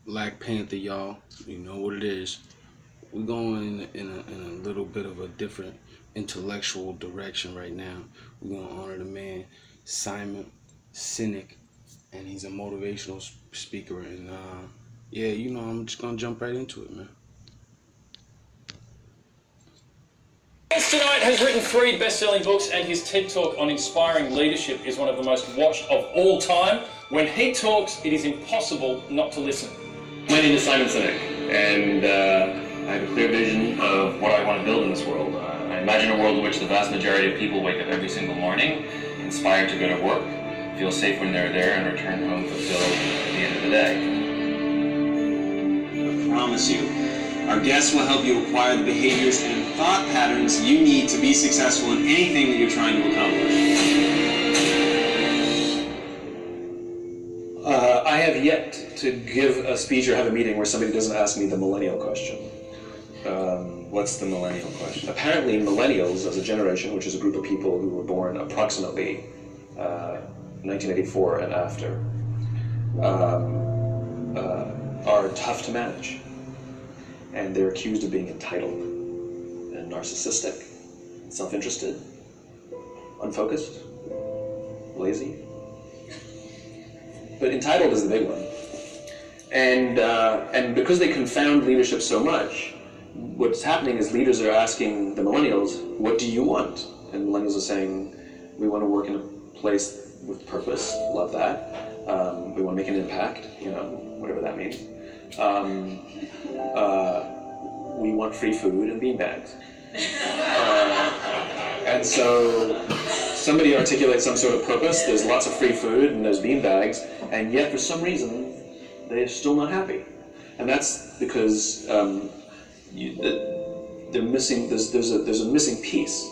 Black Panther, y'all. You know what it is. We're going in a little bit of a different intellectual direction right now. We're gonna honor the man Simon Sinek, and he's a motivational speaker. And yeah, I'm just gonna jump right into it, man. Guest tonight has written 3 best-selling books, and his TED Talk on inspiring leadership is one of the most watched of all time. When he talks, it is impossible not to listen. My name is Simon Sinek, and I have a clear vision of what I want to build in this world. I imagine a world in which the vast majority of people wake up every single morning, inspired to go to work, feel safe when they're there, and return home fulfilled at the end of the day. I promise you, our guests will help you acquire the behaviors and thought patterns you need to be successful in anything that you're trying to accomplish. I have yet to give a speech or have a meeting where somebody doesn't ask me the Millennial Question. What's the Millennial Question? Apparently, Millennials as a generation, which is a group of people who were born approximately 1984 and after, are tough to manage. And they're accused of being entitled and narcissistic, self-interested, unfocused, lazy. But entitled is the big one. And because they confound leadership so much, what's happening is leaders are asking the millennials, what do you want? And millennials are saying, we want to work in a place with purpose, love that. We want to make an impact, whatever that means. We want free food and beanbags. And so somebody articulates some sort of purpose, there's lots of free food and there's beanbags, and yet for some reason they're still not happy. And that's because they're missing, there's a missing piece.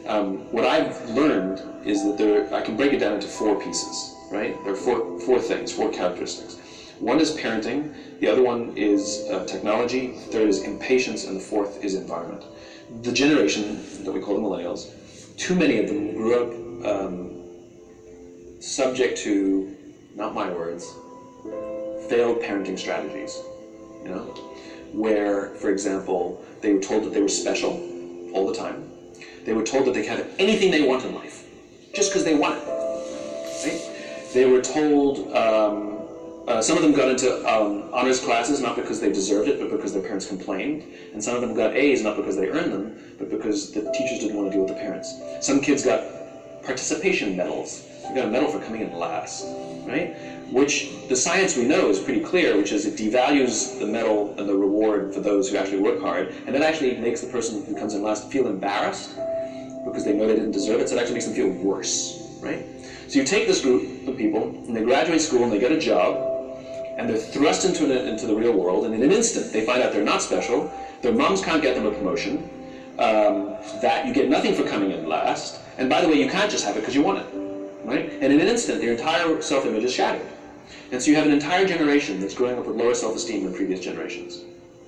What I've learned is that I can break it down into 4 pieces, right? There are four things, 4 characteristics. One is parenting, the other one is technology, the third is impatience, and the 4th is environment. The generation that we call the millennials, too many of them grew up subject to, not my words, failed parenting strategies, where, for example, they were told that they were special all the time. They were told that they could have anything they want in life, just because they want it, right? They were told, some of them got into honors classes, not because they deserved it, but because their parents complained. And some of them got A's, not because they earned them, but because the teachers didn't want to deal with the parents. Some kids got participation medals. They got a medal for coming in last, right? Which the science we know is pretty clear, which is it devalues the medal and the reward for those who actually work hard, and it actually makes the person who comes in last feel embarrassed because they know they didn't deserve it, so it actually makes them feel worse, right? So you take this group of people, and they graduate school, and they get a job, and they're thrust into the real world, and in an instant they find out they're not special, their moms can't get them a promotion, that you get nothing for coming in last, and by the way, you can't just have it because you want it, right? And in an instant, their entire self-image is shattered. And so you have an entire generation that's growing up with lower self-esteem than previous generations.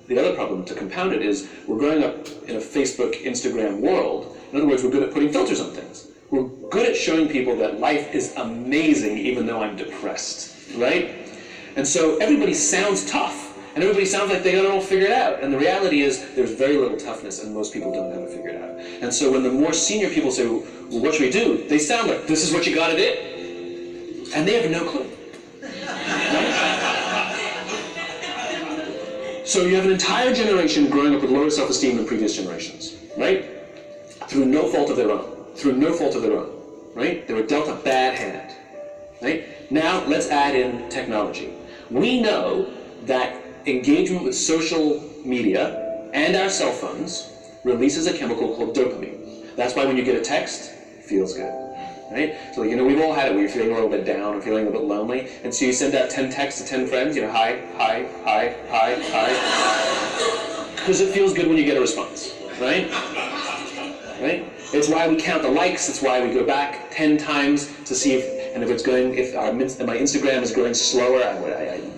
The other problem, to compound it, is we're growing up in a Facebook, Instagram world. In other words, we're good at putting filters on things. We're good at showing people that life is amazing even though I'm depressed, right? And so everybody sounds tough, and everybody sounds like they got it all figured out. And the reality is there's very little toughness, and most people don't have it figured out. And so when the more senior people say, well, what should we do? They sound like, this is what you gotta do. And they have no clue. So you have an entire generation growing up with lower self-esteem than previous generations, right? Through no fault of their own. Right? They were dealt a bad hand, right? Now, let's add in technology. We know that engagement with social media and our cell phones releases a chemical called dopamine. That's why when you get a text, it feels good, right? So, we've all had it where you're feeling a little bit down or feeling a bit lonely, and so you send out 10 texts to 10 friends, hi, because it feels good when you get a response, right? Right? It's why we count the likes. It's why we go back 10 times to see if my Instagram is going slower.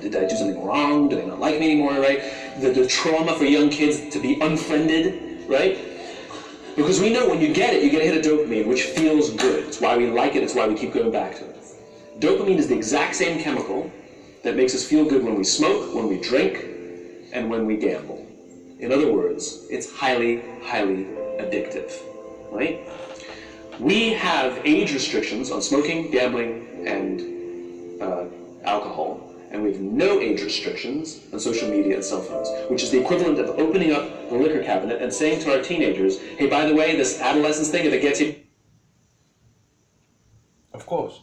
Did I do something wrong? Do they not like me anymore? Right? The trauma for young kids to be unfriended, right? Because we know when you get it, you get a hit of dopamine, which feels good. It's why we like it. It's why we keep going back to it. Dopamine is the exact same chemical that makes us feel good when we smoke, when we drink, and when we gamble. In other words, it's highly, highly addictive, right? We have age restrictions on smoking, gambling, and alcohol, and we have no age restrictions on social media and cell phones, which is the equivalent of opening up the liquor cabinet and saying to our teenagers, hey, by the way, this adolescence thing, if it gets you... Of course.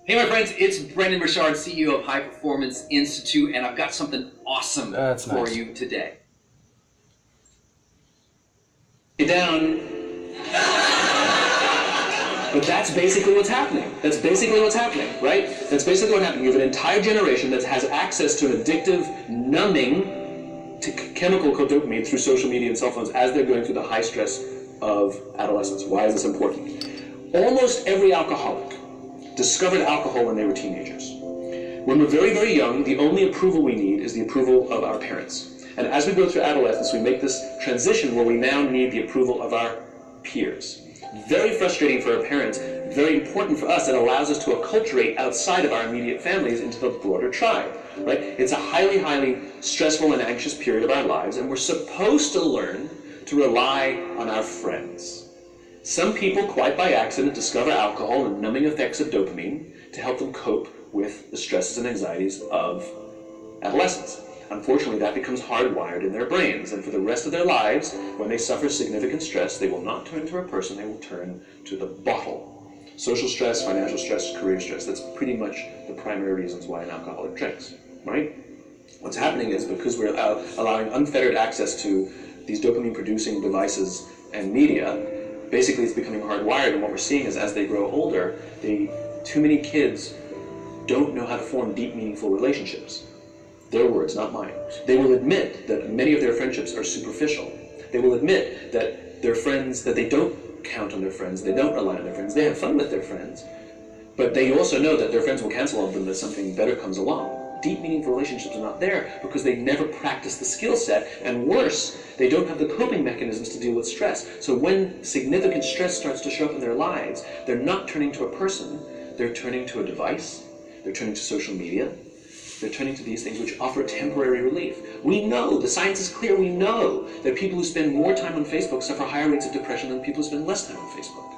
Hey, my friends, it's Brendan Burchard, CEO of High Performance Institute, and I've got something awesome for you today. Down. But that's basically what's happening. That's basically what's happening, right? That's basically what's happening. You have an entire generation that has access to an addictive, numbing chemical called dopamine through social media and cell phones as they're going through the high stress of adolescence. Why is this important? Almost every alcoholic discovered alcohol when they were teenagers. When we're very, very young, the only approval we need is the approval of our parents. And as we go through adolescence, we make this transition where we now need the approval of our peers. Very frustrating for our parents, very important for us. It allows us to acculturate outside of our immediate families into the broader tribe, right? It's a highly, highly stressful and anxious period of our lives, and we're supposed to learn to rely on our friends. Some people, quite by accident, discover alcohol and numbing effects of dopamine to help them cope with the stresses and anxieties of adolescence. Unfortunately, that becomes hardwired in their brains, and for the rest of their lives, when they suffer significant stress, they will not turn to a person, they will turn to the bottle. Social stress, financial stress, career stress, that's pretty much the primary reasons why an alcoholic drinks, right? What's happening is because we're allowing unfettered access to these dopamine-producing devices and media, basically it's becoming hardwired, and what we're seeing is as they grow older, too many kids don't know how to form deep, meaningful relationships. Their words, not mine. They will admit that many of their friendships are superficial. They will admit that their friends, that they don't count on their friends, they don't rely on their friends, they have fun with their friends, but they also know that their friends will cancel on them if something better comes along. Deep, meaningful relationships are not there because they never practice the skill set, and worse, they don't have the coping mechanisms to deal with stress. So when significant stress starts to show up in their lives, they're not turning to a person, they're turning to a device, they're turning to social media, they're turning to these things which offer temporary relief. We know, the science is clear, we know that people who spend more time on Facebook suffer higher rates of depression than people who spend less time on Facebook,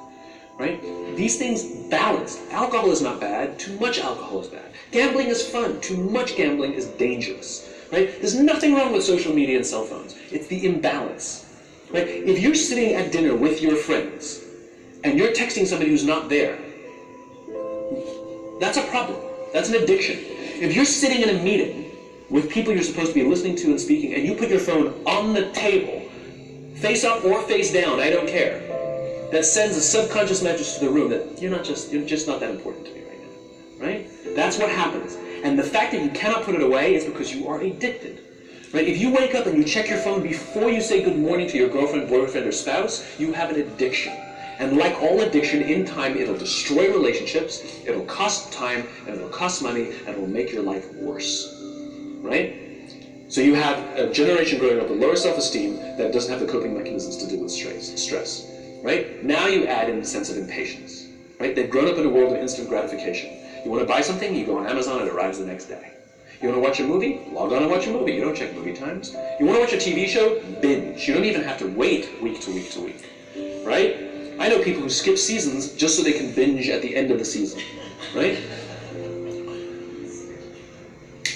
right? These things balance. Alcohol is not bad, too much alcohol is bad. Gambling is fun, too much gambling is dangerous, right? There's nothing wrong with social media and cell phones. It's the imbalance, right? If you're sitting at dinner with your friends and you're texting somebody who's not there, that's a problem. That's an addiction. If you're sitting in a meeting with people you're supposed to be listening to and speaking, and you put your phone on the table, face up or face down, I don't care, that sends a subconscious message to the room that you're just not that important to me right now, right? That's what happens. And the fact that you cannot put it away is because you are addicted, right? If you wake up and you check your phone before you say good morning to your girlfriend, boyfriend, or spouse, you have an addiction. And like all addiction, in time, it'll destroy relationships, it'll cost time, and it'll cost money, and it'll make your life worse, right? So you have a generation growing up with lower self-esteem that doesn't have the coping mechanisms to deal with stress, right? Now you add in the sense of impatience, right? They've grown up in a world of instant gratification. You want to buy something, you go on Amazon, and it arrives the next day. You want to watch a movie? Log on and watch a movie. You don't check movie times. You want to watch a TV show? Binge. You don't even have to wait week to week to week, right? I know people who skip seasons just so they can binge at the end of the season, right?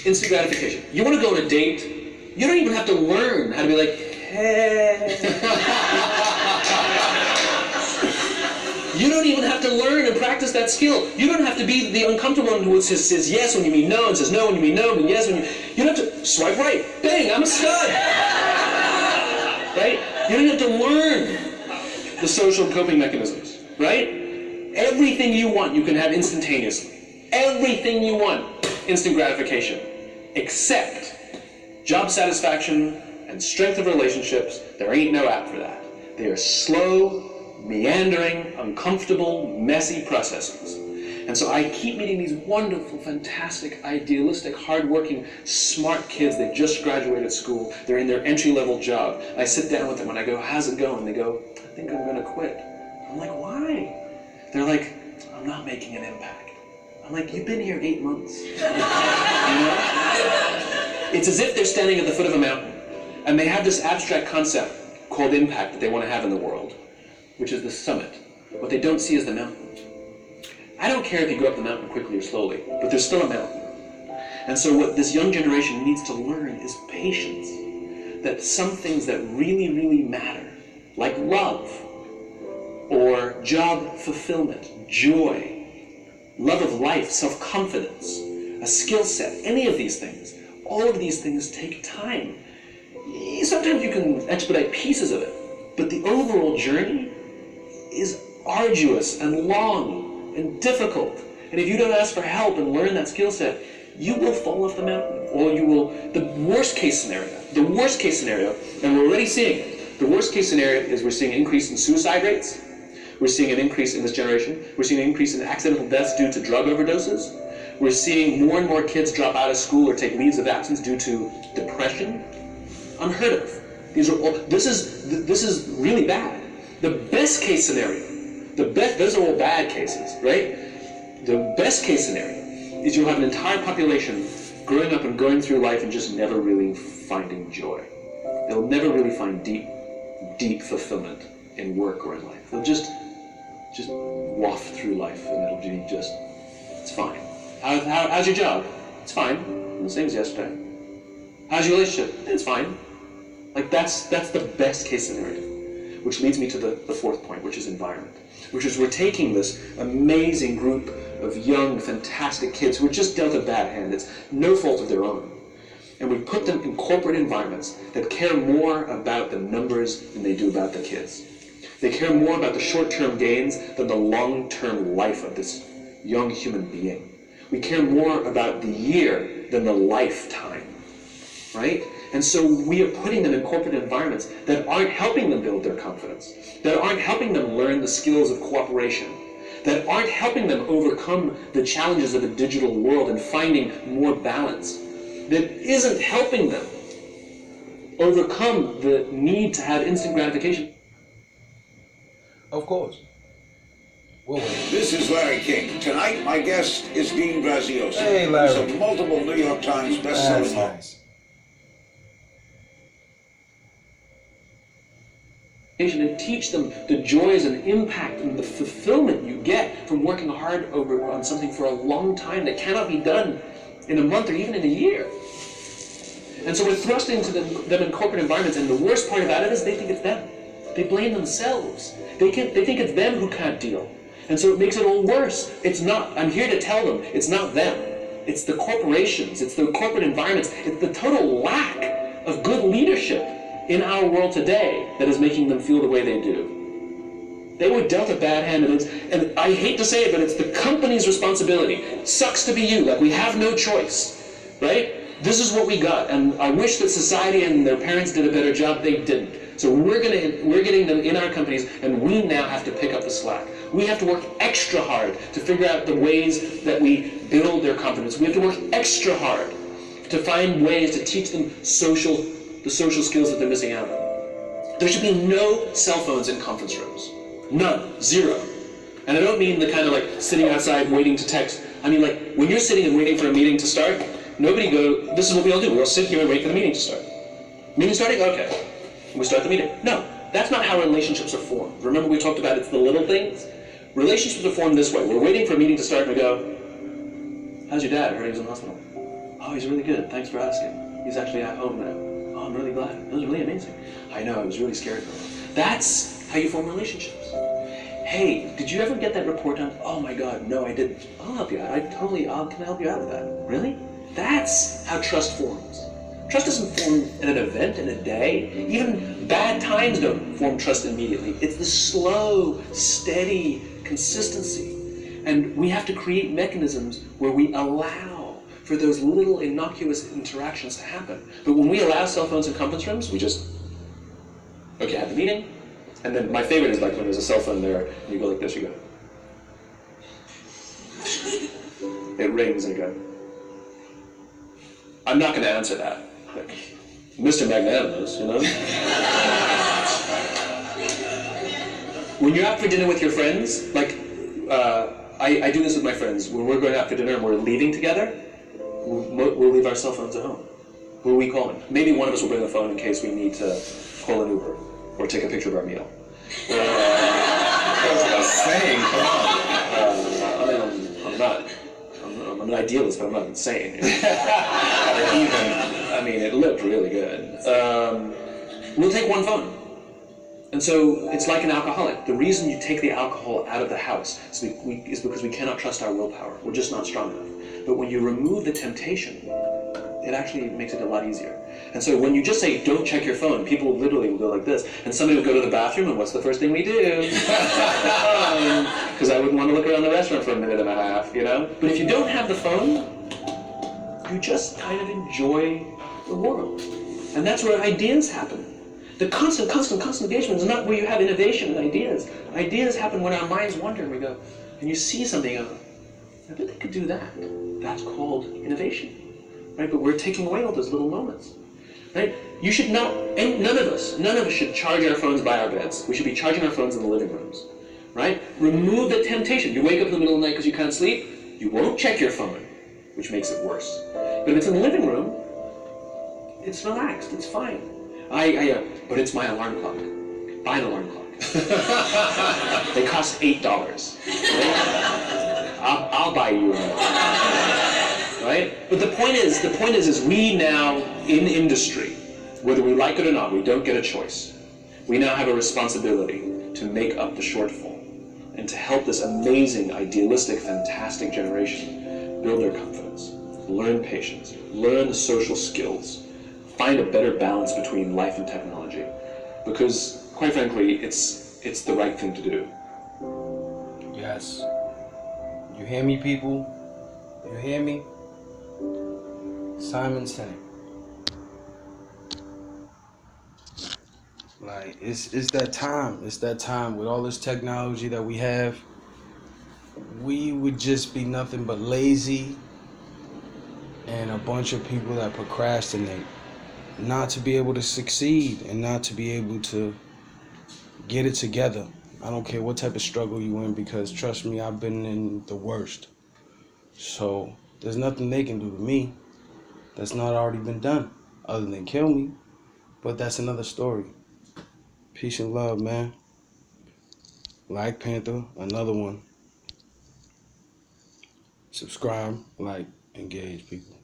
Instant gratification. You want to go on a date, you don't even have to learn how to be like, hey. You don't even have to learn and practice that skill. You don't have to be the uncomfortable one who says yes when you mean no, and says no when you mean no, and yes when you don't have to swipe right. Bang, I'm a stud. Right? You don't have to learn the social coping mechanisms, right? Everything you want, you can have instantaneously. Everything you want, instant gratification. Except job satisfaction and strength of relationships, there ain't no app for that. They are slow, meandering, uncomfortable, messy processes. And so I keep meeting these wonderful, fantastic, idealistic, hardworking, smart kids. They just graduated school. They're in their entry-level job. I sit down with them and I go, how's it going? They go, I think I'm going to quit. I'm like, why? They're like, I'm not making an impact. I'm like, you've been here 8 months. You know? It's as if they're standing at the foot of a mountain, and they have this abstract concept called impact that they want to have in the world, which is the summit. What they don't see is the mountain. I don't care if you go up the mountain quickly or slowly, but there's still a mountain. And so what this young generation needs to learn is patience. That some things that really, really matter, like love, or job fulfillment, joy, love of life, self-confidence, a skill set, any of these things, all of these things take time. Sometimes you can expedite pieces of it, but the overall journey is arduous and long and difficult. And if you don't ask for help and learn that skill set, you will fall off the mountain, or you will, the worst case scenario, and we're already seeing it, the worst case scenario is we're seeing an increase in suicide rates, we're seeing an increase in this generation, we're seeing an increase in accidental deaths due to drug overdoses, we're seeing more and more kids drop out of school or take leaves of absence due to depression. Unheard of. This is really bad. The best case scenario, those are all bad cases, right? The best case scenario is you'll have an entire population growing up and going through life and just never really finding joy. They'll never really find deep fulfillment in work or in life. They'll just waft through life, and it'll be just, it's fine. How's your job? It's fine. The same as yesterday. How's your relationship? It's fine. Like that's the best case scenario. Which leads me to the fourth point, which is environment. Which is we're taking this amazing group of young, fantastic kids who are just dealt a bad hand. It's no fault of their own. And we put them in corporate environments that care more about the numbers than they do about the kids. They care more about the short-term gains than the long-term life of this young human being. We care more about the year than the lifetime, right? And so we are putting them in corporate environments that aren't helping them build their confidence, that aren't helping them learn the skills of cooperation, that aren't helping them overcome the challenges of a digital world and finding more balance, that isn't helping them overcome the need to have instant gratification. Of course. Well, this is Larry King. Tonight, my guest is Dean Graziosi. Hey, Larry. He's a multiple New York Times best-selling author. Nice. And teach them the joys and impact and the fulfillment you get from working hard on something for a long time that cannot be done in a month or even in a year. And so we're thrusting into them in corporate environments, and the worst part about it is they think it's them. They blame themselves. They think it's them who can't deal. And so it makes it all worse. It's not. I'm here to tell them it's not them. It's the corporations. It's the corporate environments. It's the total lack of good leadership in our world today that is making them feel the way they do. They were dealt a bad hand, and I hate to say it, but it's the company's responsibility. It sucks to be you, like we have no choice, right? This is what we got, and I wish that society and their parents did a better job. They didn't. So we're getting them in our companies, and we now have to pick up the slack. We have to work extra hard to figure out the ways that we build their confidence. We have to work extra hard to find ways to teach them the social skills that they're missing out on. There should be no cell phones in conference rooms. None. Zero. And I don't mean the kind of like sitting outside waiting to text. I mean like when you're sitting and waiting for a meeting to start, this is what we all do. We all sit here and wait for the meeting to start. Meeting starting? Okay. We start the meeting. No, that's not how relationships are formed. Remember we talked about it's the little things? Relationships are formed this way. We're waiting for a meeting to start and we go, how's your dad? I heard he was in the hospital. Oh, he's really good. Thanks for asking. He's actually at home now. Oh, I'm really glad. It was really amazing. I know, I was really scared for him. That's how you form relationships. Hey, did you ever get that report done? Oh my God, no, I didn't. I'll help you out. I can help you out with that. Really? That's how trust forms. Trust doesn't form in an event, in a day. Even bad times don't form trust immediately. It's the slow, steady consistency. And we have to create mechanisms where we allow for those little innocuous interactions to happen. But when we allow cell phones in conference rooms, we just, okay, have the meeting. And then my favorite is like when there's a cell phone there, and you go like this, you go. It rings and you go. I'm not going to answer that. Like, Mr. Magnanimous, you know? When you're out for dinner with your friends, like, I do this with my friends. When we're going out for dinner and we're leaving together, we'll leave our cell phones at home. Who are we calling? Maybe one of us will bring the phone in case we need to call an Uber or take a picture of our meal. That's what I was saying. Come on. I'm an idealist, but I'm not insane. It looked really good. We'll take one phone. And so it's like an alcoholic. The reason you take the alcohol out of the house is because we cannot trust our willpower. We're just not strong enough. But when you remove the temptation, it actually makes it a lot easier. And so when you just say, don't check your phone, people literally will go like this. And somebody will go to the bathroom, and what's the first thing we do? Because I wouldn't want to look around the restaurant for a minute and a half, you know? But if you don't have the phone, you just kind of enjoy the world. And that's where ideas happen. The constant engagement is not where you have innovation and ideas. Ideas happen when our minds wander and we go, and you see something, I bet they could do that. That's called innovation. Right? But we're taking away all those little moments. Right? You should not, and none of us should charge our phones by our beds. We should be charging our phones in the living rooms. Right? Remove the temptation. You wake up in the middle of the night because you can't sleep, you won't check your phone, which makes it worse. But if it's in the living room, it's relaxed, it's fine. But it's my alarm clock. Buy an alarm clock. They cost $8. Right? I'll buy you one. Right? But the point is we now, in industry, whether we like it or not, we don't get a choice. We now have a responsibility to make up the shortfall and to help this amazing, idealistic, fantastic generation build their confidence, learn patience, learn the social skills, find a better balance between life and technology. Because, quite frankly, it's the right thing to do. Yes. You hear me, people? You hear me? Simon Sinek. Like, it's that time. It's that time with all this technology that we have. We would just be nothing but lazy and a bunch of people that procrastinate. Not to be able to succeed and not to be able to get it together. I don't care what type of struggle you in, because trust me, I've been in the worst. So there's nothing they can do to me that's not already been done other than kill me. But that's another story. Peace and love, man. Black Panther, another one. Subscribe, like, engage, people.